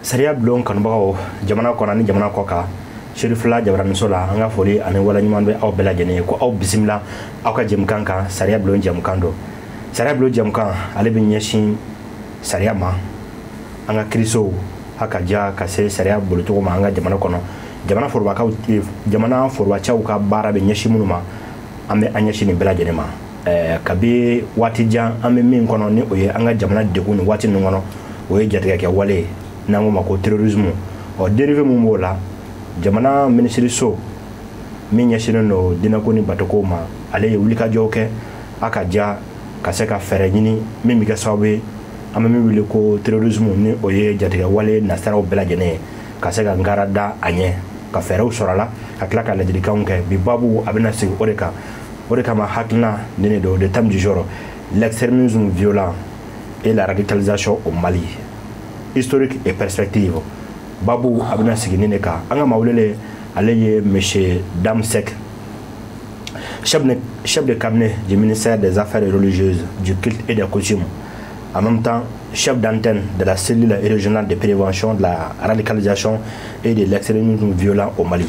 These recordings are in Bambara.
Sariya bulon kanubagaw jamana kɔnɔ ni jamana kɔ kan Serifula Jabaramuso la an ka foli ani wala ɲuman bɛ aw bɛɛ lajɛlen ko aw bisimila aw ka jɛmukan kan sariya bulon jɛmukan do. Sariya bulon jɛmukan ale bɛ ɲɛsin sariya ma an ka kirisow haka ja ka se sariya bolocogo ma an ka jamana kɔnɔ jamana forobacɛw ka baara bɛ ɲɛsin minnu ma an bɛ an ɲɛsin nin bɛɛ lajɛlen ma kabi waati jan an bɛ min kɔnɔ ni o ye an ka jamana degun ni waati ninnu kɔnɔ o ye jatigɛkɛ wale n'an ko ma ko terrorisme dérivé mun b'o la jamana minisiriso min ɲɛsinnen do dinɛko ni batokow ma ale ye wulikajɔw kɛ a ka ja ka se ka fɛɛrɛ ɲini min bɛ kɛ sababu ye an bɛ min wele ko terrorisme ni o ye jatigɛ wale nasaraw bɛɛ lajɛlen ye ka se ka ngara da a ɲɛ ka fɛɛrɛw sɔrɔ a la ka tila ka ladilikanw kɛ bi babu a bɛna sigi o de kan o de kama hakilina nin de do le thème du jour l'extrémisme violent et la radicalisation au Mali historique et perspective babu a bɛna sigi nin de kan an ka maa welele ale ye monsieur Damsek chef de cabinet du ministère des Affaires religieuses, du culte et des coutumes, en même temps chef d'antenne de la cellule régionale de prévention de la radicalisation et de l'extrémisme violent au Mali.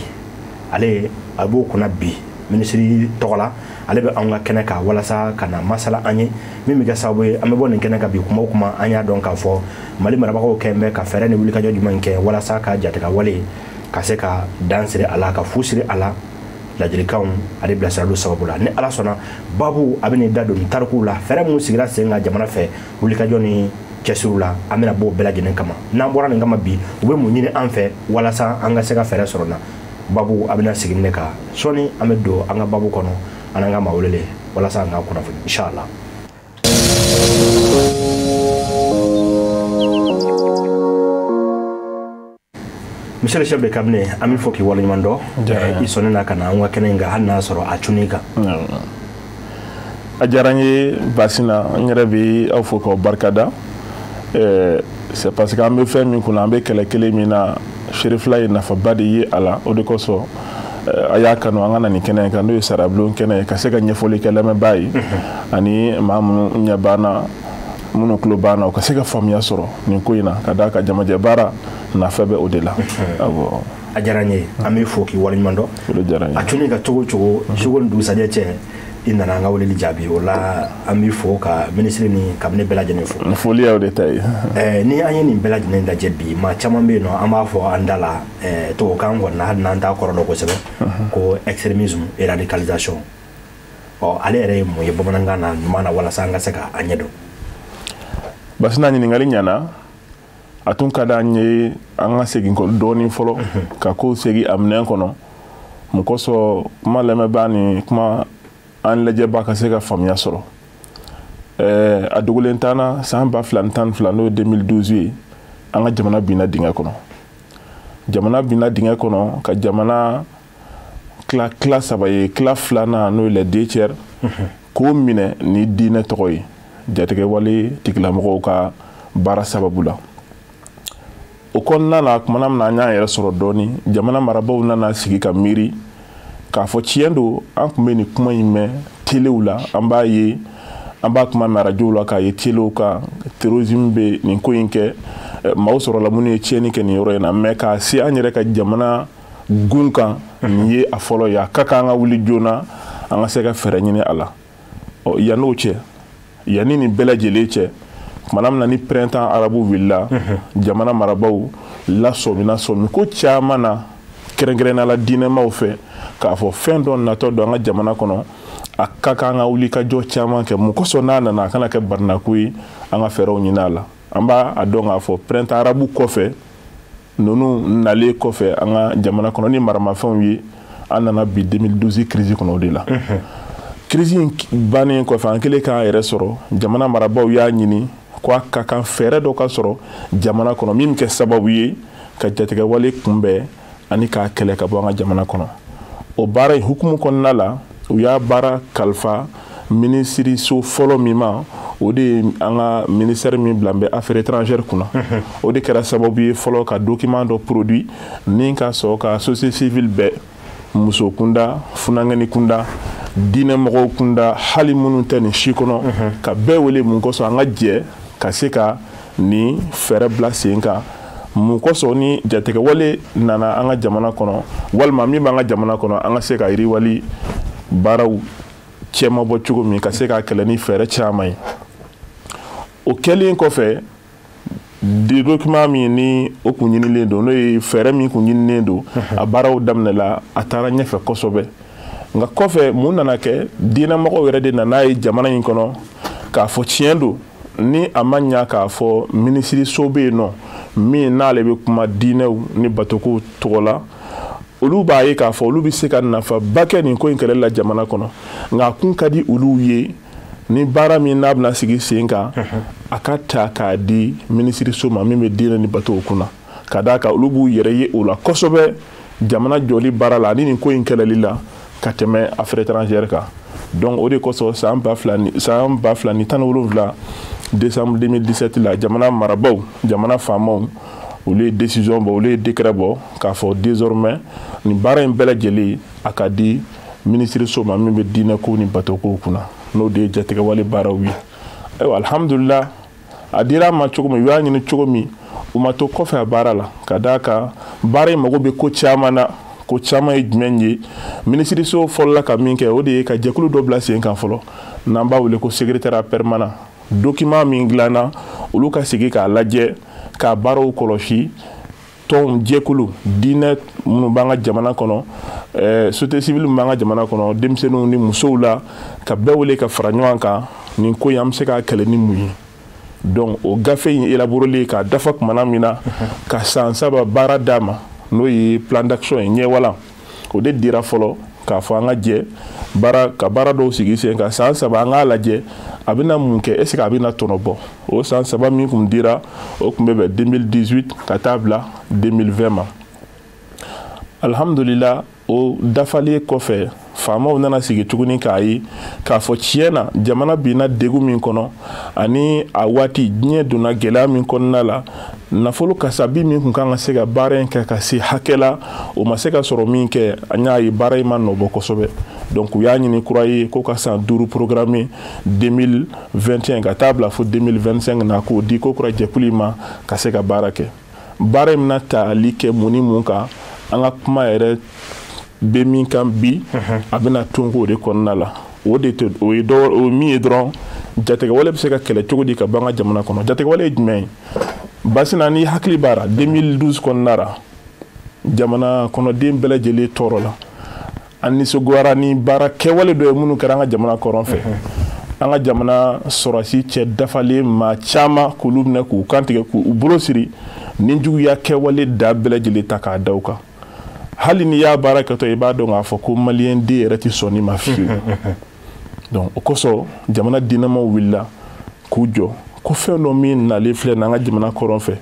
Ale abo kuna bi ministry togola ale be an ka kɛnɛ kan walasa ka na masala an ye min bɛ kɛ sababu ye an bɛ bɔ nin kɛnɛ kan bi kuma o kuma an y'a dɔn k'a fɔ Mali marabagaw kɛn bɛ ka fɛɛrɛ ni wulikajɔ jumɛn kɛ walasa ka jatigɛ wale ka se ka dan siri a la ka fu siri a la ladilikanw ale bilasiraliw sababu la ni ala sɔnna babu a bɛ nin da don tarikuw la fɛɛrɛ minnu sigira sen kan jamana fɛ wulikajɔ ni cɛsiriw la an bɛna bɔ o bɛɛ lajɛlen kama n'an bɔra nin kama bi u bɛ mun ɲini an fɛ walasa an ka se ka fɛɛrɛ sɔrɔ na babu a bɛna sigi ne kan sɔɔni an bɛ don an ka babu kɔnɔ an n'an ka maa welele walasa an ka kunnafoni inshallah. Monsieur le chef de cabinet an bɛ fɔ k'i waleɲuman dɔn i sɔnna ka na an ka kɛnɛ in kan hali n'a sɔrɔ a cunni kan. A diyara n ye baasi na n yɛrɛ bɛ aw fo k'aw barikada c'est parce que an bɛ fɛn min kunna an bɛ kɛlɛ kelen min na Serifula ye nafaba de ye a la o de kosɔn a y'a kanu an ka na nin kɛnɛ in kan n'o ye sariya bulon kɛnɛ ye ka se ka ɲɛfɔli kɛ lamɛnbaa ye ani maa minnu ɲɛ banna minnu tulo banna u ka se ka faamuya sɔrɔ nin ko in na ka d'a kan jamajɛ baara nafa bɛ o de la. A diyara n ye an bɛ fo k'i waleɲuman dɔn a cunni ka cogo cogo suko ni dugusajɛ cɛ i nana an ka weleli jaabi o la an bɛ fo ka minisiri ni kabine bɛɛ lajɛlen fo. Foli y'aw de ta ye. Ni an ye nin bɛɛ lajɛlen lajɛ bi maa caman bɛ yen nɔ an b'a fɔ an da la tubabukan kɔni na hali n'an t'a kɔrɔ dɔn kosɛbɛ ko extrémisme et radicalisation ale yɛrɛ ye mun ye bamanankan na ɲuman na walasa an ka se ka a ɲɛdɔn. Basi na ɲininkali ɲɛna a tun ka d'an ye an ka segin kɔ dɔɔnin fɔlɔ ka kow segi a minɛn kɔnɔ mun kosɔn kuma lamɛnbaa ni kuma an lajɛbaa ka se ka faamuya sɔrɔ a dogolen t'an na san 2012 n'o ye 2012 ye an ka jamana binna dingɛ kɔnɔ ka jamana tila saba ye tila filanan n'o ye les 2 tiers k'o minɛ ni diinɛ tɔgɔ ye jatigɛ wale tigilamɔgɔw ka baara sababu la o kɔnɔna na kumana min na an y'an yɛrɛ sɔrɔ dɔɔni jamana marabaw nana sigi ka miiri k'a fɔ tiɲɛ don an tun bɛ nin kuma in mɛn telew la an b'a kuma mɛn arajow la k'a ye telew kan terrorisme bɛ nin ko in kɛ maaw sɔrɔla minnu ye tiɲɛni kɛ nin yɔrɔ in na mɛ k'a se an yɛrɛ ka jamana gun kan nin ye a fɔlɔ ye a ka kan an ka wuli joona an ka se ka fɛɛrɛ ɲini a la yann'o cɛ yanni nin bɛɛ lajɛlen cɛ kumana min na ni printemps arabu wulila jamana marabaw lasɔmi ko caman na kɛrɛnkɛrɛnnenya la diinɛmaw fɛ k'a fɔ fɛn dɔ natɔ don an ka jamana kɔnɔ a ka kan ka wulikajɔ caman kɛ mun kosɔn n'a nana a kana kɛ barinako ye an ka fɛɛrɛw ɲini a la an b'a dɔn k'a fɔ printemps arabu kɔfɛ ninnu nalen kɔfɛ an ka jamana kɔnɔ ni maramafɛnw ye an nana bi 2012 crise kɔnɔ o de la crise in bannen kɔfɛ an kɛlen k'an yɛrɛ sɔrɔ jamana marabaw y'a ɲini ko a ka kan fɛɛrɛ dɔ ka sɔrɔ jamana kɔnɔ min bɛ kɛ sababu ye ka jatigɛ wale kunbɛn ani k'a kɛlɛ ka bɔ an ka jamana kɔnɔ o baara in hukumu kɔnɔna la u y'a baara kalifa minisiriso fɔlɔ min ma o de ye an ka ministère min bila n bɛ affaires étrangères kunna o de kɛra sababu ye fɔlɔ ka document dɔ produit ni ka sɔrɔ ka société civile bɛɛ muso kunda funangɛni kunda diinɛmɔgɔw kunda hali minnu tɛ nin si kɔnɔ ka bɛɛ wele mun kosɔn an ka jɛ ka se ka ni fɛɛrɛ bila sen kan mun kosɔn ni jatigɛwale nana an ka jamana kɔnɔ walima min b'an ka jamana kɔnɔ an ka se ka yiriwali baaraw cɛma bɔ cogo min ka se ka kɛlɛ ni fɛɛrɛ caman ye o kɛlen kɔfɛ di document min ni o kun ɲinilen don n'o ye fɛɛrɛ min kun ɲinilen don a baaraw daminɛla a taara ɲɛfɛ kosɛbɛ nka kɔfɛ mun nana kɛ diinɛmɔgɔw yɛrɛ de nana ye jamana in kɔnɔ k'a fɔ tiɲɛ don ni a ma ɲa k'a fɔ minisiriso bɛ yen nɔ min n'ale bɛ kuma diinɛw ni batokow tɔgɔ la olu b'a ye k'a fɔ olu bɛ se ka nafaba kɛ nin ko in kɛlɛli la jamana kɔnɔ nka a kun ka di olu ye ni baara min n'a bɛna sigi sen kan a ka ta k'a di minisiriso ma min bɛ diinɛ ni batow kunna ka d'a kan olu b'u yɛrɛ ye o la kosɛbɛ jamana jɔli baara la ani nin ko in kɛlɛli la ka tɛmɛ affaires étrangères kan donc o de kosɔn san 2017 décembre 2017 la jamana marabaw jamana faamaw olu ye décision bɔ olu ye décret bɔ k'a fɔ désormais nin baara in bɛɛ lajɛlen a ka di minisiriso ma min bɛ diinɛko ni batokow kunna n'o de ye jatigɛwale baaraw ye ayiwa alhamdulillah a dira a ma cogo min u y'a ɲini cogo min u ma to kɔfɛ a baara la ka d'a kan baara in mago bɛ ko caman na ko caman ye jumɛn ye minisiriso fɔlɔla ka min kɛ o de ye ka jɛkulu dɔ bila sen kan fɔlɔ n'an b'a wele ko secrétariat permanent document min dilanna olu ka sigi k'a lajɛ k'a baaraw kɔlɔsi tɔnw jɛkulu diinɛ minnu b'an ka jamana kɔnɔ société civile min b'an ka jamana kɔnɔ denmisɛnninw ni musow la ka bɛɛ wele ka fara ɲɔgɔn kan nin ko in an bɛ se k'a kɛlɛ ni mun ye donc o gafe in élaboré k'a dafa kumana min na ka san 3 baara d'a ma n'o ye plan d'action ye ɲɛwalan o de dira fɔlɔ k'a fɔ an ka jɛ ka baara dɔw sigi sen kan san 3 an k'a lajɛ a bɛna mun kɛ est ce que a bɛna tɔnɔ bɔ o san 3 min kun dira o kun bɛ bɛn 2018 ka taa bila 2020 ma alhamdulillah o dafalen kɔfɛ faamaw nana sigi tuguni k'a ye k'a fɔ tiɲɛ na jamana binna degun min kɔnɔ ani a waati diɲɛ donna gɛlɛya min kɔnɔna la nafolo kasabi min kun kan ka se ka baara in kɛ ka se hakɛ la o ma se ka sɔrɔ min kɛ an y'a ye baara in ma nɔbɔ kosɛbɛ donc u y'a ɲini kura ye ko ka san 5 programme 2021 ka taa bila fo 2025 na k'o di ko kura jɛkulu ma ka se ka baara kɛ baara in bɛna tali kɛ mun ni mun kan an ka kuma yɛrɛ bɛ min kan bi a bɛna tun k'o de kɔnɔna la o de tɛ o ye min ye dɔrɔn jatigɛwale bɛ se ka kɛlɛ cogo di ka bɔ an ka jamana kɔnɔ jatigɛwale ye jumɛn ye basi na ni hakili b'a la 2012 kɔnɔna la jamana kɔnɔden bɛɛ lajɛlen tɔɔrɔ la an nisɔngoyara ni baara kɛwale dɔ ye minnu kɛra an ka jamana kɔrɔn fɛ an ka jamana sɔrɔsi cɛ dafalen maa caman k'olu minɛ k'u kantigɛ k'u bolo siri ni juguya kɛwale da bɛɛ lajɛlen ta k'a da u kan hali ni y'a baara kɛtɔ i b'a dɔn k'a fɔ ko maliyɛn den yɛrɛ tɛ sɔn ni ma fiyewu donc o kosɔn jamana diinɛmaw wulila k'u jɔ ko fɛn dɔ min nalen filɛ n'an ka jamana kɔrɔn fɛ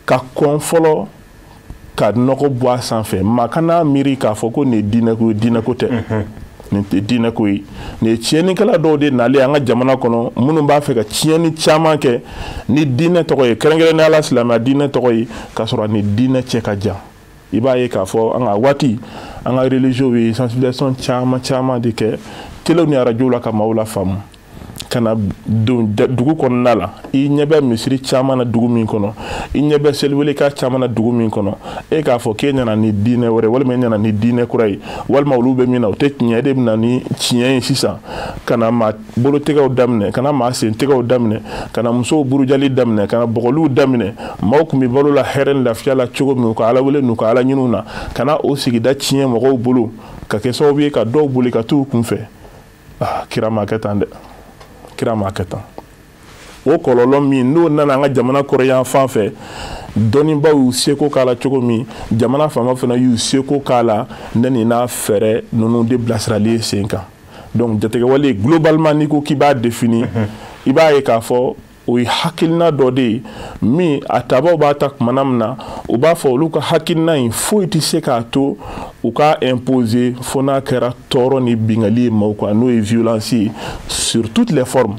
ka kɔn fɔlɔ ka nɔgɔ bɔ a sanfɛ maa kana miiri k'a fɔ ko nin ye diinɛko ye diinɛko tɛ nin tɛ diinɛko ye nin ye tiɲɛnikɛla dɔw de nalen an ka jamana kɔnɔ minnu b'a fɛ ka tiɲɛni caman kɛ ni diinɛ tɔgɔ ye kɛrɛnkɛrɛnnenya la silamɛya diinɛ tɔgɔ ye k'a sɔrɔ ni diinɛ cɛ ka jan i b'a ye k'a fɔ an ka waati an ka religieux ye sensibilisation caman de kɛ telew ni arajow la ka maaw la faamu ka na don dugu kɔnɔna la i ɲɛ bɛ misiri caman na dugu min kɔnɔ i ɲɛ bɛ seliweleka caman na dugu min kɔnɔ e k'a fɔ k'e nana ni diinɛ wɛrɛ walima e nana ni diinɛ kura ye walima olu bɛ min na o tɛ tiɲɛ e de bɛna ni tiɲɛ ye sisan ka na maa bolotɛgɛw daminɛ ka na maa sentɛgɛw daminɛ ka na musow burujali daminɛ ka na bɔgɔliw daminɛ maaw tun bɛ balo la hɛrɛ ni lafiya la cogo min u ka ala wele n'u ka ala ɲiniw na ka na o sigida tiɲɛ mɔgɔw bolo ka kɛ sababu ye ka dɔw boli ka t'u kunfɛ kira ma kɛ tan dɛ kira ma kɛ tan o kɔlɔlɔ min n'o nana an ka jamana kɔrɔyan fan fɛ dɔnnibaw y'u seko k'a la cogo min jamana faama fana y'u seko k'a la ne ni n'a fɛɛrɛ ninnu de bilasirali ye sen kan donc jatigɛwale globalement n'i ko k'i b'a défini i b'a ye k'a fɔ o ye hakilina dɔ de ye min a tabaw b'a ta kumana min na u b'a fɔ olu ka hakilina in foyi tɛ se k'a to u ka imposer fo n'a kɛra tɔɔrɔ ni bingali ye maaw kan n'o ye violence ye sur toutes les formes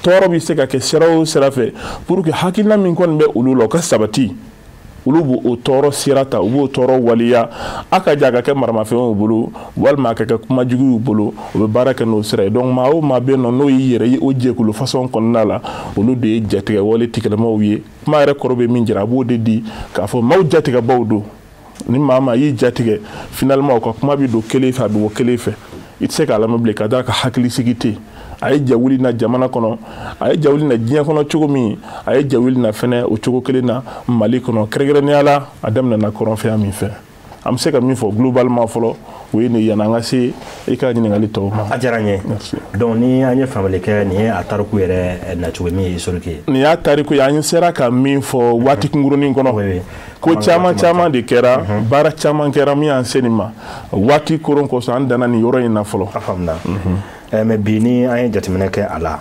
tɔɔrɔ bɛ se ka kɛ sira o sira fɛ pour que hakilina min kɔni bɛ olu la o ka sabati olu b'o o tɔɔrɔ sira ta u b'o tɔɔrɔ waliya a ka ja ka kɛ maramafɛnw y'u bolo walima a ka kɛ kumajugu y'u bolo u bɛ baara kɛ n'o sira ye donc maa o maa bɛ yen nɔ n'o y'i yɛrɛ ye o jɛkulu façon kɔnɔna la olu de ye jatigɛ wale tigɛlamaw ye kuma yɛrɛ kɔrɔ bɛ min jira a b'o de di k'a fɔ maaw jatigɛbaw don ni maa maa y'i jatigɛ finalement u ka kuma bɛ don kelen fɛ a bɛ bɔ kelen fɛ i tɛ se k'a lamɛn bilen ka d'a ka hakilisigi tɛ yen a ye jawuli na jamana kɔnɔ a ye jawuli na diɲɛ kɔnɔ cogo min a ye jawuli na fɛnɛ o cogo kelen na Mali kɔnɔ kɛrɛnkɛrɛnnenya la a daminɛna kɔrɔnfɛya min fɛ an bɛ se ka min fɔ globalement fɔlɔ o ye nin yanni an ka se i ka ɲininkali tɔw ma. A diyara n ye donc ni an ye faamuyali kɛ nin ye a tariku yɛrɛ nacogo min ye historique ye. Nin y'a tariku ye an sera ka min fɔ waati kunkurunin kɔnɔ ko caman caman de kɛra baara caman kɛra min y'an se nin ma waati koron kosɔn an danna nin yɔrɔ in na fɔlɔ. A faamuna mais bi ni an ye jateminɛ kɛ a la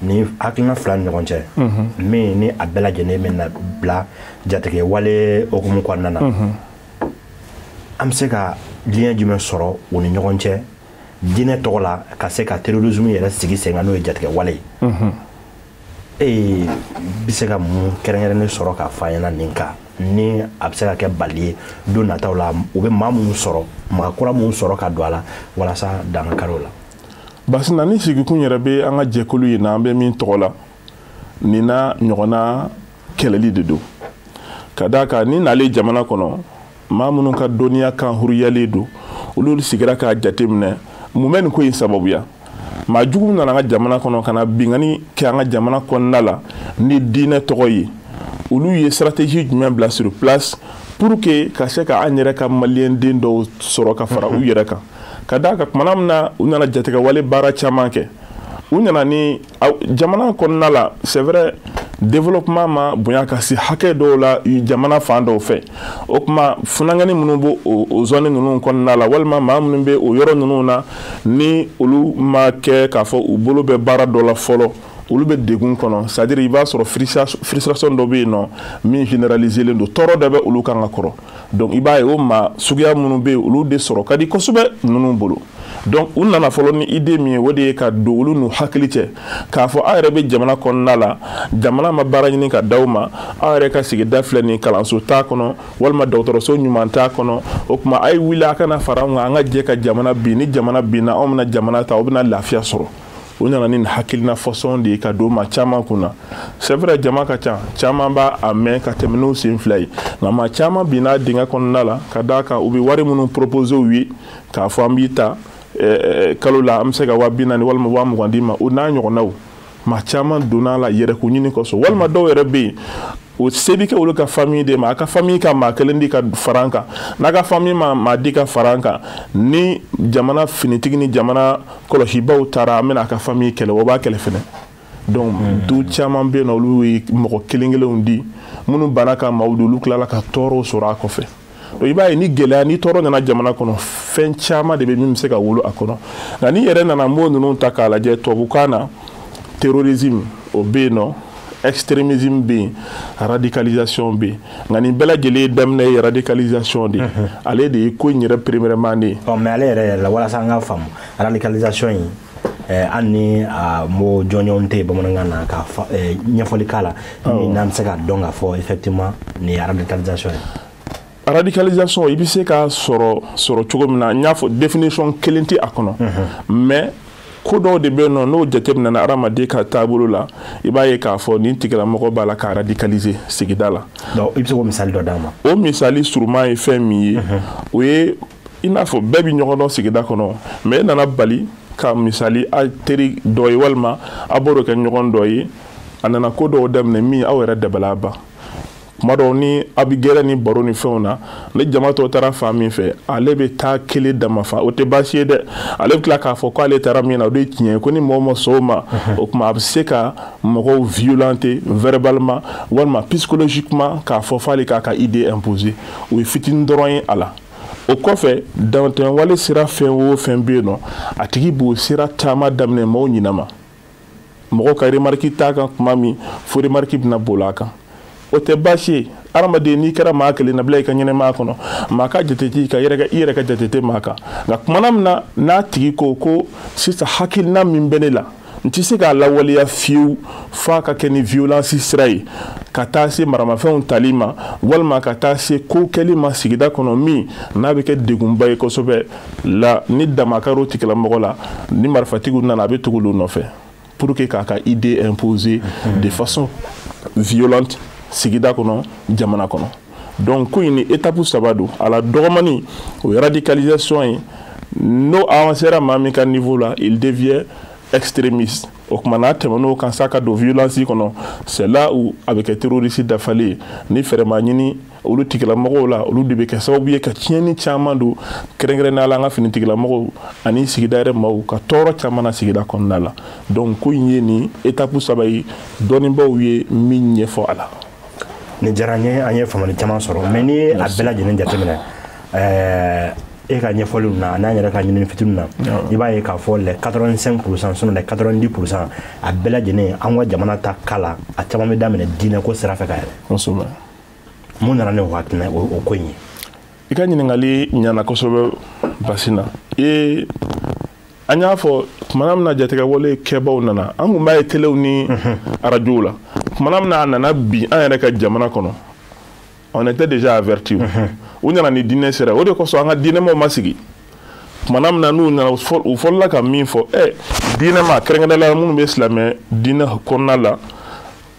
ni hakilina fila ni ɲɔgɔn cɛ min ni a bɛɛ lajɛlen bɛ na bila jatigɛ wale okumu kɔnɔna na an bɛ se ka lien jumɛn sɔrɔ u ni ɲɔgɔn cɛ diinɛ tɔgɔ la ka se ka terrorisme yɛrɛ sigi sen kan n'o ye jatigɛ wale ye bɛ se ka mun kɛrɛnkɛrɛnnen sɔrɔ k'a fɔ an ɲɛna nin kan ni a bɛ se ka kɛ bali ye don nataw la u bɛ maa minnu sɔrɔ maa kura minnu sɔrɔ ka don a la walasa dan ka kari o la. Basi na ni sigikun yɛrɛ bɛ an ka jɛkulu in na an bɛ min tɔgɔ la nin na ɲɔgɔnna kɛlɛli de don ka d'a kan ni n'ale jamana kɔnɔ maa minnu ka dɔnniya kan huruyalen don olu sigira k'a jateminɛ mun bɛ nin ko in sababuya maa jugu nana an ka jamana kɔnɔ ka na bingani kɛ an ka jamana kɔnɔna la ni diinɛ tɔgɔ ye olu ye stratégie jumɛn bila sur place pour que ka se ka an yɛrɛ ka maliyɛn den dɔw sɔrɔ ka fara u yɛrɛ kan ka d'a kan tumana min na u nana jatigɛ wale baara caman kɛ u nana ni jamana kɔnɔna la c'est vrai développement ma bonya ka se hakɛ dɔw la jamana fan dɔw fɛ o kuma funangani minnu bɛ o zone ninnu kɔnɔna la walima maa minnu bɛ o yɔrɔ ninnu na ni olu ma kɛ k'a fɔ u bolo bɛ baara dɔ la fɔlɔ olu bɛ degun kɔnɔ c'est à dire i b'a sɔrɔ frustration dɔ bɛ yen nɔ min généraliselen don tɔɔrɔ dɔ bɛ olu kan ka kɔrɔ donc i b'a ye o maa suguya minnu bɛ yen olu de sɔrɔ ka di kosɛbɛ ninnu bolo donc u nana fɔlɔ ni idée min ye o de ye ka don olu n'u hakili cɛ k'a fɔ aw yɛrɛ bɛ jamana kɔnɔna la jamana ma baara ɲini ka d'aw ma aw yɛrɛ ka sigida filɛ nin kalanso t'a kɔnɔ walima dɔgɔtɔrɔso ɲuman t'a kɔnɔ o tuma a ye wuli a kana fara an kan an ka jɛ ka jamana bin ni jamana binna anw bɛna jamana ta aw bɛna lafiya sɔrɔ u nana ni hakilina fɔsɔn de ye ka don maa caman kunna c'est vrai jama ka ca caman b'a a mɛn ka tɛmɛ n'u sen fila ye nka maa caman binna dingɛ kɔnɔna la ka d'a kan u bɛ wari minnu proposer u ye k'a fɔ an b'i ta kalo la an bɛ se ka 40,000 walima 20,000 d'i ma o n'a ɲɔgɔnnaw maa caman donna la yɛrɛko ɲini kosɔn walima dɔw yɛrɛ bɛ yen o se bɛ kɛ olu ka famille de ma a ka famille ka maa kelen di ka fara an kan n'a ka famille ma maa di ka fara an kan ni jamana finitigi ni jamana kɔlɔsibaw taara an bɛna a ka famille kɛlɛ o b'a kɛlɛ fɛnɛ donc du caman bɛ yen nɔ olu ye mɔgɔ kelen kelenw di minnu banna ka maaw di olu tilala ka tɔɔrɔw sɔrɔ a kɔfɛ donc i b'a ye ni gɛlɛya ni tɔɔrɔ nana jamana kɔnɔ fɛn caman de bɛ min bɛ se ka wolo a kɔnɔ nka ni yɛrɛ nana mot ninnu ta k'a lajɛ tubabukan na terrorisme o bɛ yen nɔ extrémisme bɛ yen radicalisation bɛ yen nka nin bɛɛ lajɛlen daminɛ ye radicalisation de ale de ye ko in yɛrɛ premièrement de ye. mais ale yɛrɛ la walasa an ka faamu radicalisation in hali ni a mot jɔnjɔn tɛ bamanankan na ka ɲɛfɔli k'a la ni n'an bɛ se ka dɔn k'a fɔ effectivement nin ye radicalisation ye. radicalisation i bɛ se k'a sɔrɔ cogo min na n y'a fɔ définition kelen tɛ a kɔnɔ mais ko dɔw de bɛ yen nɔ n'o jateminɛna adamaden ka taabolo la i b'a ye k'a fɔ nin tigilamɔgɔ b'a la ka radicaliser sigida la. donc i bɛ se k'o misali dɔ d'a ma. o misali suruma ye fɛn min ye o ye i n'a fɔ bɛɛ bɛ ɲɔgɔn dɔn sigida kɔnɔ mais e nana bali ka misali a teri dɔ ye walima a b'o kɛ ɲɔgɔn dɔ ye a nana ko dɔw daminɛ min aw yɛrɛ dabala ban. kuma dɔw ni a bɛ gɛrɛ ni baro ni fɛnw na ni jama tɔw taara fan min fɛ ale bɛ taa kelen dama fa o tɛ baasi ye dɛ ale bɛ tila k'a fɔ k'ale taara min na o de ye tiɲɛ ye ko ni mɔgɔ ma sɔn o ma o tuma a bɛ se ka mɔgɔw violenter verbalement walima psychologiquement k'a fɔ f'ale k'a ka idée imposer o ye fitinin dɔrɔn ye a la o kɔfɛ dantɛmɛwale sira fɛn o fɛn bɛ yen nɔ a tigi b'o sira caman daminɛ maaw ɲinama mɔgɔw ka remarque t'a kan tuma min fo remarque bɛna boli a kan. o tɛ baasi ye adamaden n'i kɛra maa kelen na bila i ka ɲɛnɛmaya kɔnɔ maa ka jate t'i kan i yɛrɛ ka jate tɛ maa kan nka kumana min na n'a tigi ko sisan hakilina min bɛ ne la n tɛ se k'a lawaleya fiyewu f'a ka kɛ ni violence sira ye ka taa se maramafɛnw tali ma walima ka taa se ko kɛli ma sigida kɔnɔ min n'a bɛ kɛ degunba ye kosɛbɛ la ni damakaro tigilamɔgɔ la ni marifatigiw nana a bɛ tugu olu nɔfɛ pour que k'a ka idée imposer de façon violente sigida kɔnɔ jamana kɔnɔ donc ko in ni étape saba don a la dɔgɔmani o ye radicalisation ye n'o avancera maa min ka niveau la il devient extrémiste o kuma n'a tɛmɛn'o kan sa ka don violence kɔnɔ c'est là où a bɛ kɛ terroriste dafalen ye ni fɛrɛ ma ɲini olu tigilamɔgɔw la olu de bɛ kɛ sababu ye ka tiɲɛni caman don kɛrɛnkɛrɛnnenya la an ka finitigilamɔgɔw ani sigida yɛrɛ maaw ka tɔɔrɔ caman na sigida kɔnɔna la donc ko in ye nin étape saba ye dɔnnibaaw ye min ɲɛfɔ a la. Ni diyara n ye an ye faamuyali caman sɔrɔ mais ni a bɛɛ lajɛlen jateminɛ e ka ɲɛfɔliw na n'an yɛrɛ ka ɲinini fitininw na i b'a ye k'a fɔ les 85% sinon les 90% a bɛɛ lajɛlen an ka jamana ta kala a caman bɛ daminɛ diinɛ ko sira fɛ ka yɛlɛ. Kosɛbɛ. Mun nana ni o hakilina o ko in ye? I ka ɲininkali ɲana kosɛbɛ Basina. An y'a fɔ tumana min na jatigɛwale kɛbaaw nana an kun b'a ye telew ni arajow la tumana min na a nana bi an yɛrɛ ka jamana kɔnɔ on était déjà avertis u nana ni diinɛ sira o de kosɔn an ka diinɛmaw ma sigi tumana min na n'u nana u fɔlɔla ka min fɔ diinɛma kɛrɛnkɛrɛnnenya la minnu bɛ silamɛ diinɛ kɔnɔna la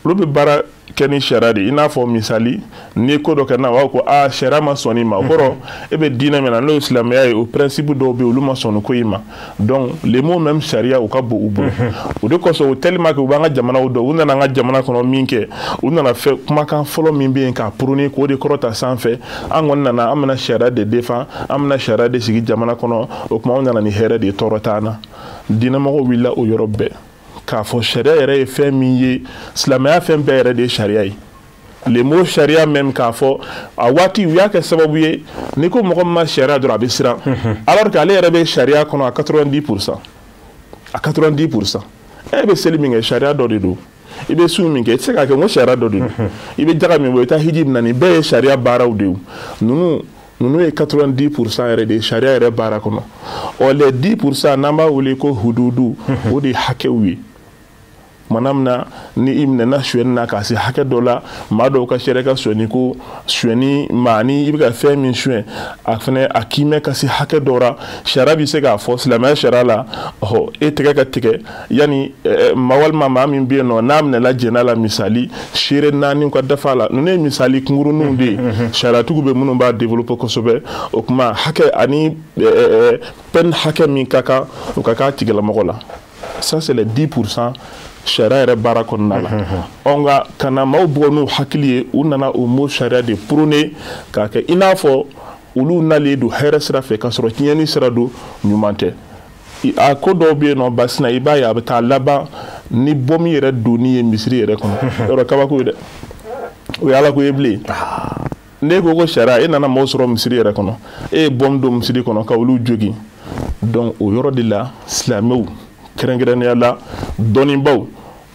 olu bɛ baara kɛ ni sariya de i n'a fɔ misali n'i ye ko dɔ kɛ n'a b'a fɔ ko sariya ma sɔn i ma o kɔrɔ e bɛ diinɛ min na n'o ye silamɛya ye o principe dɔw bɛ yen olu ma sɔn ko i ma donc les mots même sariya u ka bon u bolo o de kosɔn o tellement que u b'an ka jamanaw dɔn u nana an ka jamana kɔnɔ min kɛ u nana fɛ kumakan fɔlɔ min bɛ yen k'a prôner k'o de kɔrɔta sanfɛ an kɔni nana an bɛna sariya de défend an bɛna sariya de sigi jamana kɔnɔ o tuma an nana ni hɛrɛ de ye tɔɔrɔ t'an na diinɛmɔgɔw wulila o yɔrɔ bɛɛ k'a fɔ sariya yɛrɛ ye fɛn min ye silamɛya fɛn bɛɛ yɛrɛ de ye sariya ye les mots sariya même k'a fɔ a waati u y'a kɛ sababu ye ni ko mɔgɔ min ma sariya dɔrɔn a bɛ siran alors que ale yɛrɛ bɛ sariya kɔnɔ à 90% à 90% e bɛ seli min kɛ sariya dɔ de don i bɛ sun min kɛ i tɛ se k'a kɛ n ko sariya dɔ de don i bɛ jaga min bɔ i taa hiji min na nin bɛɛ ye sariya baaraw de ye ninnu ye 90% yɛrɛ de ye sariya yɛrɛ baara kɔnɔ les 10% n'an b'a wele ko hududu o de ye hakɛw ye mana min na ni i minɛna suɲɛni na k'a se hakɛ dɔ la maa dɔw ka sariya ka suɲɛni ko suɲɛni maa ni i bɛ ka fɛn min suɲɛ a fɛnɛ a k'i mɛn ka se hakɛ dɔ la sariya bɛ se k'a fɔ silamɛya sariya la e tɛgɛ ka tigɛ yanni walima maa min bɛ yen nɔ n'a minɛla jɛnɛ la misali seere 4 ka dafa la ninnu ye misali kunkuruninw de ye sariyatigiw bɛ minnu b'a développer kosɛbɛ o kuma hakɛ ani peine hakɛ min ka kan o ka k'a tigilamɔgɔ la ça c'est les 10% sariya yɛrɛ baara kɔnɔna la nka ka na maaw bugɔ n'u hakili ye u nana o mot sariya de prôner k'a kɛ i n'a fɔ olu nalen don hɛrɛ sira fɛ k'a sɔrɔ tiɲɛni sira don ɲuman tɛ a ko dɔw bɛ yen nɔ Basina i b'a ye a bɛ taa laban ni bɔmi yɛrɛ donni ye misiri yɛrɛ kɔnɔ yɔrɔ kabako ye dɛ o ye ala ko ye bilen ne ko ko sariya e nana maaw sɔrɔ misiri yɛrɛ kɔnɔ e ye bɔmi don misiri kɔnɔ ka olu jogin donc o yɔrɔ de la silamɛw kɛrɛnkɛrɛnnenya la dɔnnibaaw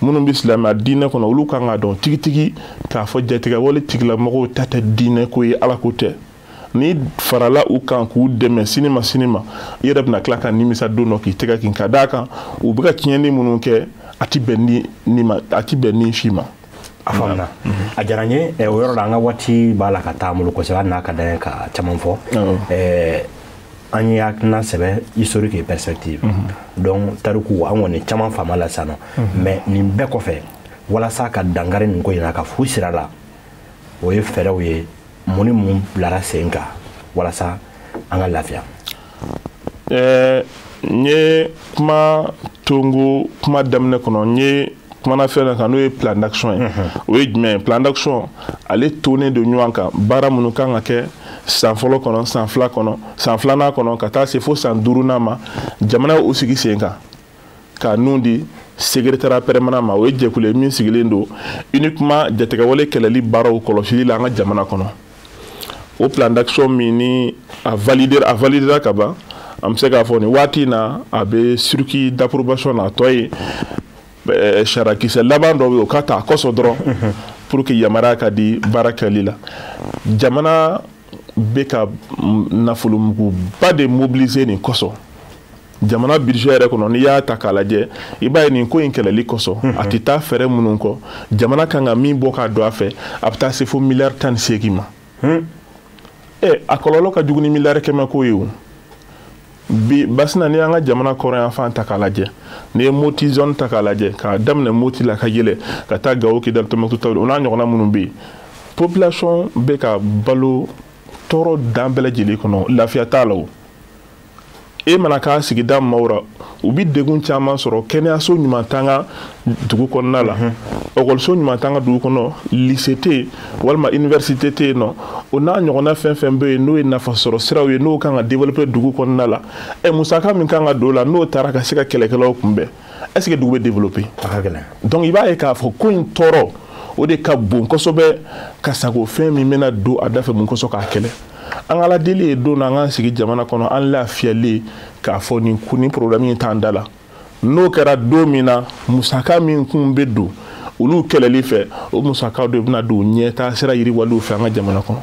minnu bɛ silamɛya diinɛ kɔnɔ olu kan ka dɔn tigitigi k'a fɔ jatigɛwale tigilamɔgɔw ta tɛ diinɛ ko ye ala ko tɛ ni farala u kan k'u dɛmɛ sini ma i yɛrɛ bɛna tila ka nimisa don dɔ k'i tɛgɛ kin ka d'a kan u bɛ ka tiɲɛni minnu kɛ a ti bɛn ni si ma. A faamuna a diyara n ye o yɔrɔ la an ka waati b'a la ka taa bolo kosɛbɛ hali n'a ka d'an ye ka caman fɔ an ye hakilina sɛbɛ historique et perspective donc tariku an kɔni caman faama la sisan nɔ mais nin bɛɛ kɔfɛ walasa ka dankari nin ko in na ka fu sira la o ye fɛɛrɛw ye mun ni mun bilara sen kan walasa an ka lafiya. N ye kuma tongo kuma daminɛ kɔnɔ n ye kumana fɛn dɔ kan n'o ye plan d'action ye o ye jumɛn ye plan d'action ale tonnen don ɲɔgɔn kan baara minnu kan ka kɛ san fɔlɔ kɔnɔ san fila kɔnɔ san filanan kɔnɔ ka taa se fo san duurunan ma jamana o sigi sen kan ka nun di secrétariat permanent ma o ye jɛkulu ye min sigilen don uniquement jatigɛwale kɛlɛli baaraw kɔlɔsili la an ka jamana kɔnɔ o plan d'action min ni a validera ka ban an bɛ se k'a fɔ nin waati in na a bɛ circuit d'approbation na a tɔ ye sarakisɛ laban dɔ bɛ yen o ka ta a kɔsɔ dɔrɔn pour que yamaruya ka di baara kɛli la jamana bɛ ka nafolomuguba de mobiliser nin kɔsɔ jamana budget yɛrɛ kɔnɔ n'i y'a ta k'a lajɛ i b'a ye nin ko in kɛlɛli kosɔn a tɛ taa fɛɛrɛ minnu kɔ jamana kan ka min bɔ k'a don a fɛ a bɛ taa se fo miliyari 18 ma a kɔlɔlɔ ka jugu ni miliyari 100 ko ye o bi basina ni an ka jamana kɔrɔ yan fan ta k'a lajɛ ni ye Moti zone ta k'a lajɛ k'a daminɛ Moti la ka yɛlɛ ka taa Gawo Kidal Tombouctou o n'a ɲɔgɔnna minnu bɛ yen population bɛ ka balo tɔɔrɔ dan bɛɛ lajɛlen kɔnɔ lafiya t'a la o e mana k'a sigida maaw ra u bɛ degun caman sɔrɔ kɛnɛyaso ɲuman t'an ka dugu kɔnɔna la ɔkɔliso ɲuman t'an ka dugu kɔnɔ lycée tɛ yen walima université tɛ yen nɔ o n'a ɲɔgɔnna fɛn fɛn bɛ yen n'o ye nafasɔrɔ siraw ye n'o kan ka développer dugu kɔnɔna la musaka min kan ka don o la n'o taara ka se ka kɛlɛkɛlaw kunbɛn est-ce que dugu bɛ développer donc i b'a ye k'a fɔ ko in tɔɔrɔ o de ka bon kosɛbɛ ka sago fɛn min bɛna don a da fɛ mun kosɔn k'a kɛlɛ an ka aladeli ye don na an k'an sigi jamana kɔnɔ an lafiyalen k'a fɔ nin problème in t'an da la n'o kɛra don min na musaka min kun bɛ don olu kɛlɛli fɛ o musakaw de bɛna don ɲɛtaa sira yiriwaliw fɛ an ka jamana kɔnɔ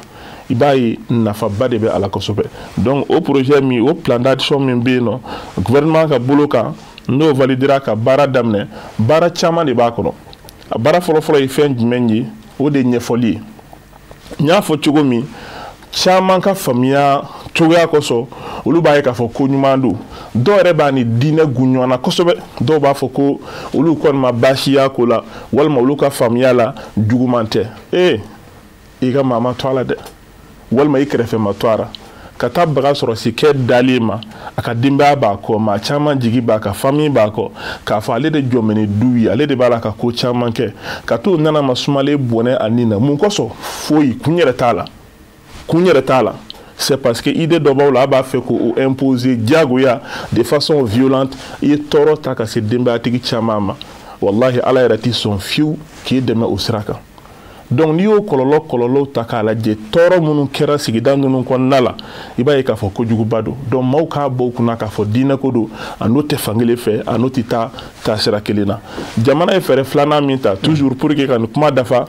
i b'a ye nafaba de bɛ a la kosɛbɛ donc o projet min o plan d'action min bɛ yen nɔ gouvernement ka bolo kan n'o validera ka baara daminɛ baara caman de b'a kɔnɔ a baara fɔlɔfɔlɔ ye fɛn jumɛn ye o de ye ɲɛfɔli ye n y'a fɔ cogo min caman ka faamuya cogoya kosɔn olu b'a ye k'a fɔ ko ɲuman don dɔw yɛrɛ b'a ni diinɛ gun ɲɔgɔn na kosɛbɛ dɔw b'a fɔ ko olu kɔni ma baasiya ko la walima olu ka faamuya la juguman tɛ i ka maa ma to a la dɛ walima i kɛrɛfɛ ma to a la ka taa baga sɔrɔ si kɛ dalen ma a ka denbaya b'a kɔ maa caman jigi b'a ka famille b'a kɔ k'a fɔ ale de jɔmɛ ni du ye ale de b'a la ka ko caman kɛ ka t'o nana masumalen bɔnɛ a nin na mun kosɔn foyi kun yɛrɛ t'a la c'est parce que idée dɔ b'aw la a b'a fɛ k'o imposer diyagoya de façon violente i ye tɔɔrɔ ta ka se denbayatigi caman ma wallahi ala yɛrɛ t'i sɔn fiyewu k'i dɛmɛ o sira kan donc n'i y'o kɔlɔlɔw ta k'a lajɛ tɔɔrɔ minnu kɛra sigida ninnu kɔnɔna la i b'a ye k'a fɔ kojuguba don donc maaw k'a bɔ u kunna k'a fɔ diinɛ ko don a n'o tɛ fankelen fɛ a n'o tɛ taa sira kelen na jamana ye fɛɛrɛ filanan min ta toujours pour que ka nin kuma dafa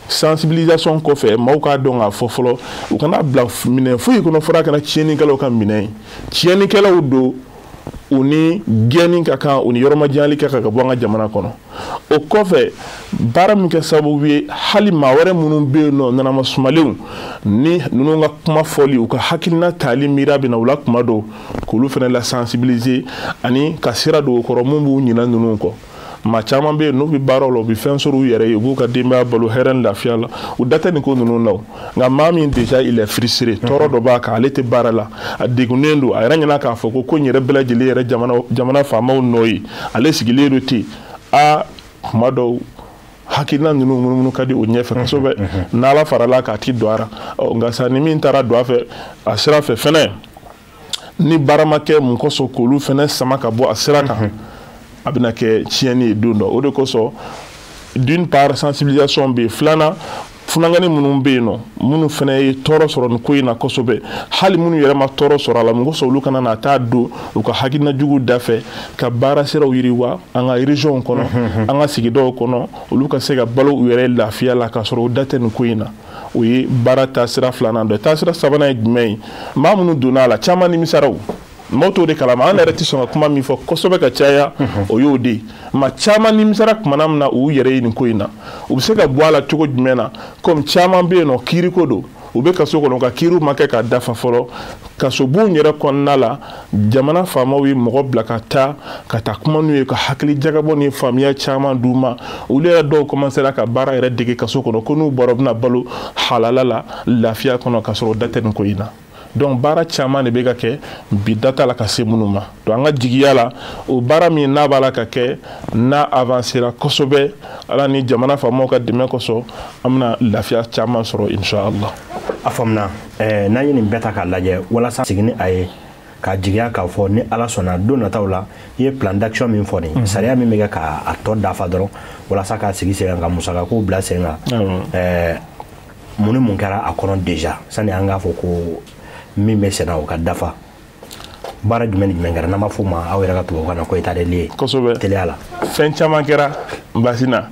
sensibilisation kɔfɛ maaw k'a dɔn k'a fɔ fɔlɔ u kana bila minɛn foyi kɔnɔ fɔra kana tiɲɛnikɛlaw ka minɛn ye tiɲɛnikɛlaw don u ni gɛnni ka kan u ni yɔrɔmajanyali ka kan ka bɔ an ka jamana kɔnɔ o kɔfɛ baara min kɛ sababu ye hali maa wɛrɛ minnu bɛ yen nɔ nanamasumalenw ni ninnu ka kuma fɔli u ka hakilina tali miira bɛ na u la kuma dɔw k'olu fana la sensibiliser ani ka sira don o kɔrɔ mun b'u ɲina ninnu kɔ maa caman bɛ yen n'u bɛ baaraw la u bɛ fɛn sɔrɔ u yɛrɛ ye u b'u ka denbaya balo hɛrɛ ni lafiya la u da tɛ nin ko ninnu na o nka maa min déjà il est frustré tɔɔrɔ dɔ b'a kan ale tɛ baara la a degunnen don a yɛrɛ ɲɛna k'a fɔ ko in yɛrɛ bɛɛ lajɛlen yɛrɛ jamana faamaw nɔ ye ale sigilen don ten kuma dɔw hakilina ninnu munumunu ka di o ɲɛfɛ kosɛbɛ n'ala farala k'a ti don a la nka sa ni min taara don a fɛ a sira fɛ fɛnɛ ni baara ma kɛ mun kosɔn k'olu fɛnɛ sama ka bɔ a sira kan a bɛna kɛ tiɲɛni ye don dɔ o de kosɔn d'une part sensibilisation bɛ yen filanan funangani minnu bɛ yen nɔ minnu fana ye tɔɔrɔ sɔrɔ nin ko in na kosɛbɛ hali minnu yɛrɛ ma tɔɔrɔ sɔrɔ a la mun kosɔn olu kana na taa don u ka hakilina jugu da fɛ ka baara siraw yiriwa an ka région kɔnɔ an ka sigidaw kɔnɔ olu ka se ka balo u yɛrɛ lafiya la k'a sɔrɔ u da tɛ nin ko in na o ye baara taasira filanan dɔ ye taasira sabanan ye jumɛn ye maa minnu donna a la caman nimisara o maaw t'o de kalama an yɛrɛ tɛ sɔn ka kuma min fɔ kosɛbɛ ka caya o y'o de ye maa caman nimisara tumana min na u yɛrɛ ye nin ko in na u bɛ se ka bɔ a la cogo jumɛn na comme caman bɛ yen nɔ kiiriko don u bɛ kaso kɔnɔ ka kiiriw ma kɛ ka dafa fɔlɔ kasobon yɛrɛ kɔnɔna la jamana faamaw ye mɔgɔ bila ka taa kuma n'u ye ka hakili jagabɔ ni faamuya caman d'u ma olu yɛrɛ dɔw commencera ka baara yɛrɛ dege kaso kɔnɔ ko n'u bɔra u bɛna balo halala la lafiya kɔnɔ ka sɔrɔ o da tɛ nin ko in na donc baara caman de bɛ ka kɛ bi data la ka se minnu ma donc an ka jigiya la o baara min n'a b'a la ka kɛ n'a avancera kosɛbɛ ala ni jamana faamaw ka dɛmɛ kosɔn an bɛna lafiya caman sɔrɔ inshallah a faamuna n'an ye nin bɛɛ ta k'a lajɛ walasa sigini a ye ka jigiya k'a fɔ ni ala sɔnna don nataw la i ye plan d'action min fɔ nin sariya min bɛ kɛ k'a tɔ dafa dɔrɔn walasa k'a sigi sen kan ka musakakow bila sen kan mun ni mun kɛra a kɔnɔ déjà sani an k'a fɔ ko min bɛ senna o ka dafa baara jumɛn ni jumɛn kɛra n'an b'a fɔ o ma aw yɛrɛ ka tubabukan na ko état des lieux kosɛbɛ teliya la fɛn caman kɛra basina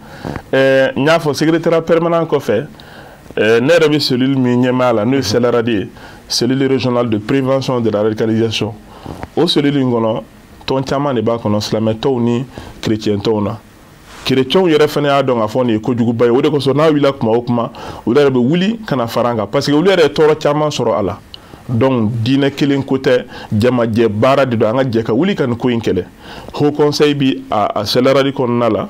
n y'a fɔ secrétaire permanent kɔfɛ ne yɛrɛ bɛ cellule min ɲɛmaa la n'o ye CELRAD ye cellule régionale de prévention de la radicalisation o cellule in kɔnɔ tɔn caman de b'a kɔnɔ silamɛtɔw ni kerecɛntɔw na kerecɛnw yɛrɛ fana y'a dɔn k'a fɔ nin ye kojuguba ye o de kosɔn n'a wulila kuma o kuma olu yɛrɛ bɛ wuli ka na fara an kan parce que olu yɛrɛ ye tɔɔrɔ caman sɔrɔ a la donc diinɛ kelen ko tɛ jamajɛ baara de don an ka jɛ ka wuli ka nin ko in kɛlɛ haut conseil bi a célébrali kɔnɔna la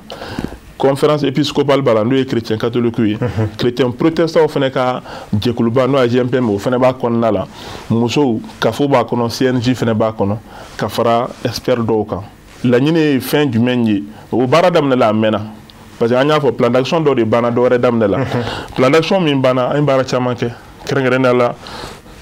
conférence épiscopale b'a la n'o ye chrétien catholique ye chrétien protestant fana ka jɛkuluba n'o ye GMPM o fana b'a kɔnɔna la musow kafo b'a kɔnɔ CNJ fana b'a kɔnɔ ka fara expert dɔw kan laɲini ye fɛn jumɛn ye o baara daminɛla a mɛnna parce que an y'a fɔ plan d'action dɔ de banna dɔ wɛrɛ daminɛla plan d'action min banna an ye baara caman kɛ kɛrɛnkɛrɛnnenya la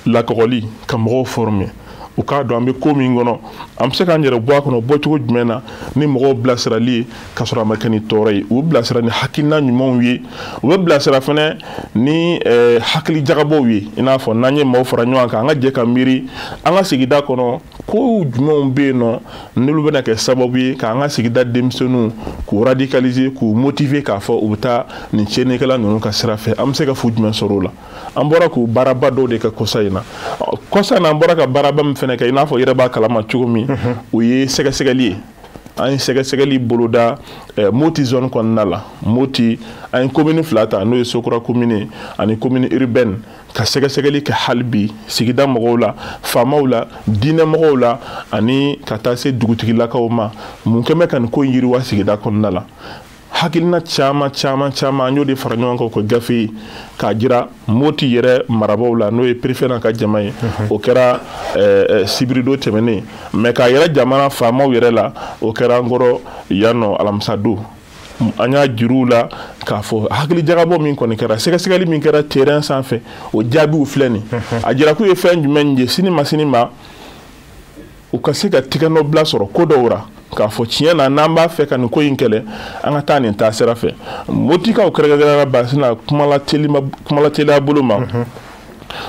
lakɔgɔli ka mɔgɔw former u k'a dɔn an bɛ ko min kɔnɔ an bɛ se k'an yɛrɛ bɔ a kɔnɔ bɔcogo jumɛn na ni mɔgɔw bilasirali ye k'a sɔrɔ a ma kɛ ni tɔɔrɔ ye u bilasira ni hakilina ɲumanw ye u bɛ bilasira fana ni hakili jagabaw ye i n'a fɔ n'an ye maaw fara ɲɔgɔn kan an ka jɛ ka miiri an ka sigida kɔnɔ kow jumɛnw bɛ yen nɔ n'olu bɛna kɛ sababu ye k'an ka sigida denmisɛnninw k'u radicaliser k'u motiver k'a fɔ u bɛ taa nin tiɲɛnikɛla ninnu ka sira fɛ an bɛ se ka fu jumɛn sɔrɔ o la an bɔra k'u baaraba dɔw de kɛ kɔsa in na kɔsa in na an bɔra ka baaraba min fana kɛ i n'a fɔ yɛrɛ b'a kalama cogo min o ye sɛgɛsɛgɛli ye an ye sɛgɛsɛgɛli boloda Moti zone kɔnɔna la Moti an ye commune 2 ta n'o ye Sokura commune ani commune urbaine ka sɛgɛsɛgɛli kɛ hali bi sigida mɔgɔw la faamaw la diinɛ mɔgɔw la ani ka taa se dugutigilakaw ma mun kɛ bɛ ka nin ko in yiriwa sigida kɔnɔna la hakilina caman an y'o de fara ɲɔgɔn kan o kɛ gafe ye k'a jira Moti yɛrɛ marabaw la n'o ye préfet n'a ka jama ye o kɛra sibirido tɛmɛnen mais k'a yɛrɛ jamana faamaw yɛrɛ la o kɛra an kɔrɔ yan nɔ alamisa don an y'a jiruw la k'a fɔ hakili jagabɔ min kɔni kɛra sɛgɛsɛgɛli min kɛra terrain sanfɛ o jaabiw filɛ nin a jira k'u ye fɛn jumɛn ye sini ma u ka se ka tigɛ nɔ bila sɔrɔ ko dɔw ra k'a fɔ tiɲɛ na n'an b'a fɛ ka nin ko in kɛlɛ an ka taa nin taasira fɛ Motikaw kɛrɛnkɛrɛnnenya basina kuma la teliya bolo ma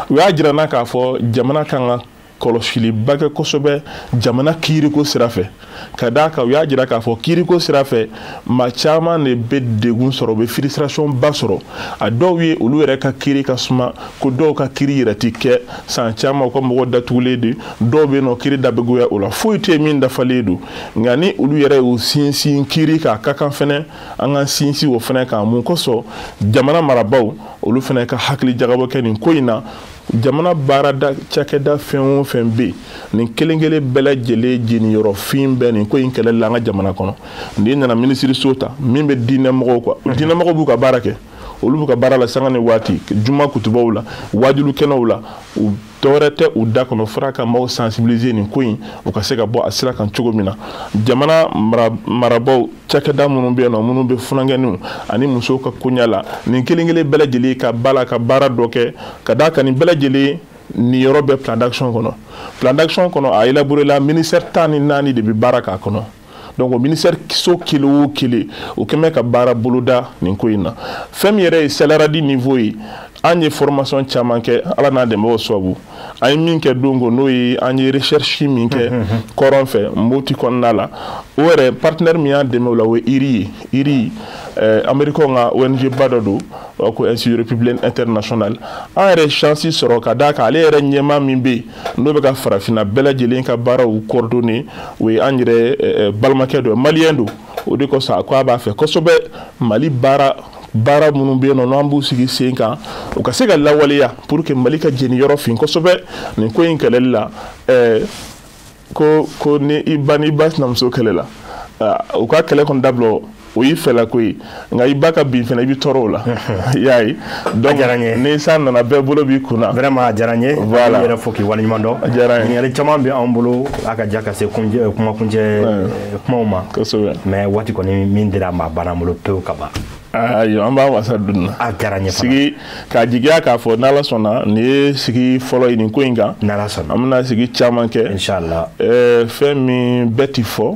u y'a jira na k'a fɔ jamana kan ka kɔlɔsiliba kɛ kosɛbɛ jamana kiiriko sira fɛ ka d'a kan u y'a jira k'a fɔ kiiriko sira fɛ maa caman de bɛ degun sɔrɔ u bɛ frustration ba sɔrɔ a dɔw ye olu yɛrɛ ka kiiri ka suma ko dɔw ka kiiri yɛrɛ ti kɛ san caman u ka mɔgɔ datugulen de dɔw bɛ yen nɔ kiiri da bɛ goya o la foyi tɛ min dafalen don nka ni olu yɛrɛ y'u sinsin kiiri kan a ka kan fɛnɛ an ka sinsin o fɛnɛ kan mun kosɔn jamana marabaw olu fɛnɛ ka hakili jagabɔ kɛ nin ko in na jamana baarada cakɛda fɛn o fɛn bɛ nin kelen-kelen bɛɛ lajɛlen jeniyɔrɔfin bɛ nin ko in kɛlɛ la an ka jamana kɔnɔ n'i nana minisiriso ta min bɛ diinɛmɔgɔw kan diinɛmɔgɔw b'u ka baara kɛ olu b'u ka baara la sanga ni waati juma kutubaw la wajulu kɛnɛw la u dɔwɛrɛ tɛ u da kɔnɔ fara ka maaw sensibiliser nin ko in u ka se ka bɔ a sira kan cogo min na jamana marabaw cakɛda minnu bɛ yen nɔ minnu bɛ funankɛniw ani musow ka koɲa la nin kelen-kelen bɛɛ lajɛlen ka bala ka baara dɔ kɛ ka d'a kan nin bɛɛ lajɛlen ni yɔrɔ bɛ plan d'action kɔnɔ plan d'action kɔnɔ a élaboré la ministère 14 de bɛ baara k'a kɔnɔ donc o ministère so kelen o kelen o kɛmɛ ka baara boloda nin ko in na fɛn min yɛrɛ ye salarié niveau ye an ye formation caman kɛ ala n'a dɛmɛ o sababu an ye min kɛ don ko n'o ye an ye recherche min kɛ kɔrɔn fɛ Moti kɔnɔna la o yɛrɛ partenaire min y'an dɛmɛ o la o ye IRI américain ka ONG ba dɔ don ko Institut républicain international an yɛrɛ chance sɔrɔ ka d'a kan ale yɛrɛ ɲɛmaa min bɛ yen n'o bɛ ka farafinna bɛɛ lajɛlen ka baaraw coordonner o ye an yɛrɛ balimakɛ dɔ ye maliyɛn don o de kosɔn a ko a b'a fɛ kosɛbɛ Mali baara minnu bɛ yen nɔ n'an b'u sigi sen kan u ka se ka lawaleya pour que Mali ka jeniyɔrɔ fin kosɛbɛ nin ko in kɛlɛli la ko ni i ba n'i ba sinamuso kɛlɛ la u ka kɛlɛ kɔni dabila o y'i fɛla ko ye nka i ba ka bin fana i bɛ tɔɔrɔ o la i y'a ye donc ni san nana bɛɛ bolo b'i kunna vraiment a diyara n ye voilà yɛrɛ fo k'i waleɲuman dɔn a diyara n ye ɲininkali caman bɛ anw bolo a ka ja ka se kumakuncɛ kumaw ma kosɛbɛ mais waati kɔni min dira a ma a banna an bolo pewu ka ban ayi an b'an wasa dun na a diyara n ye sigi k'a jigiya k'a fɔ n'ala sɔnna nin ye sigi fɔlɔ ye nin ko in kan n'ala sɔnna an bɛna sigi caman kɛ inchallah fɛn min bɛɛ ti fɔ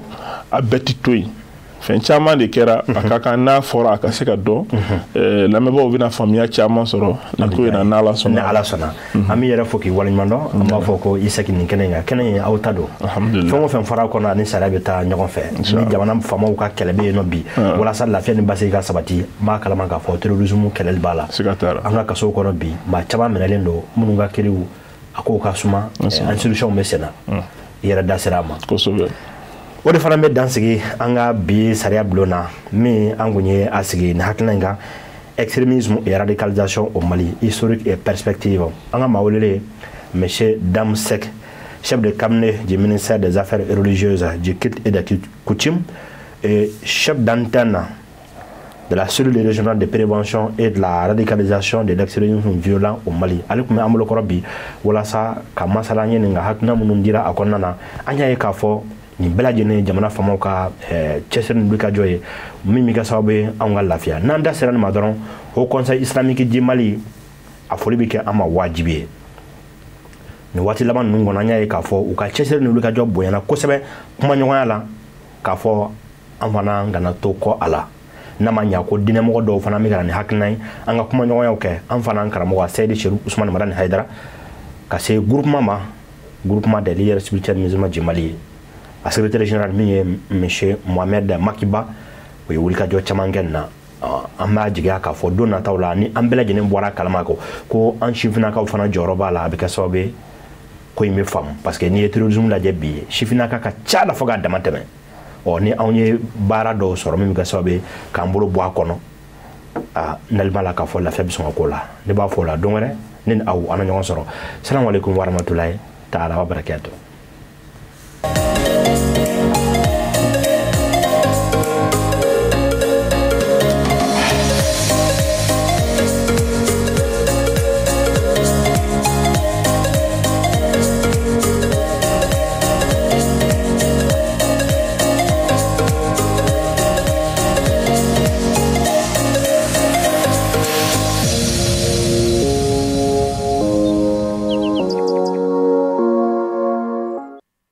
a bɛɛ ti to yen fɛn caman de kɛra a ka kan n'a fɔra a ka se ka dɔn lamɛnbaaw bɛna faamuya caman sɔrɔ nin ko in na n'ala sɔnna ni ala sɔnna an bɛ yɛrɛ fo k'i waleɲuman dɔn an b'a fɔ ko Isaki nin kɛnɛ in kan kɛnɛ in aw ta don fɛn o fɛn fɔra kɔnɔ ani sariya bɛ taa ɲɔgɔn fɛ ni jamana faamaw ka kɛlɛ bɛ yen nɔ bi walasa lafiya ni basigi ka sabati n b'a kalama k'a fɔ terrorisme kɛlɛli b'a la an ka kasow kɔnɔ bi maa caman minɛlen don minnu ka kiiriw a kow ka suma institution bɛ senna i yɛrɛ da sera a ma kosɛbɛ o de fana bɛ dansigi an ka bi sariya bulon na min an kun ye a sigi ni hakilina in kan extrémisme et radicalisation au Mali historique et perspective an ka maa welelen monsieur Dame Seck chef de cabinet du ministère des Affaires religieuses, du culte et des coutumes, et chef d'antenne de la cellule régionale de prévention et de la radicalisation de l'extrémisme violent au Mali. Ale kun bɛ an bolo kɔrɔ bi walasa ka masala ɲɛ nin ka hakilina minnu dira a kɔnɔna na an y'a ye k'a fɔ nin bɛɛ lajɛlen jamana faamaw ka cɛsiri ni wulikajɔ ye min bɛ kɛ sababu ye anw ka lafiya n'an da sera nin ma dɔrɔn Haut Conseil islamique du Mali a foli bɛ kɛ an ma wajibi ye. Ni waati laban ninnu kɔnɔ an y'a ye k'a fɔ u ka cɛsiri ni wulikajɔ bonyana kosɛbɛ kumaɲɔgɔnya la k'a fɔ an fana kana to kɔ a la n'a ma ɲa ko diinɛmɔgɔ dɔw fana bɛ ka na ni hakilina ye an ka kumaɲɔgɔnyaw kɛ an fana an karamɔgɔ Seydi Cherif Ousmane Madani Haidara ka se groupement des leaders spirituels musulmans du Mali a secrétaire général min ye monsieur Mohamed Makiba o ye wulikajɔ caman kɛ nin na an b'a jigiya k'a fɔ don nataw la ni an bɛɛ lajɛlen bɔra kalama ko an sifinnakaw fana jɔyɔrɔ b'a la a bɛ kɛ sababu ye ko in bɛ faamu parce que n'i ye terrorisme lajɛ bi sifinnaka ka ca la fo k'a dama tɛmɛ ni anw ye baara dɔw sɔrɔ min bɛ kɛ sababu ye k'an bolo bɔ a kɔnɔ nali b'a la k'a fɔ lafiya bɛ sɔn ka k'o la ne b'a fɔ o la don wɛrɛ ne ni aw an na ɲɔgɔn sɔrɔ salamu aleykum wa rahmatulahi taala wa barakatuh.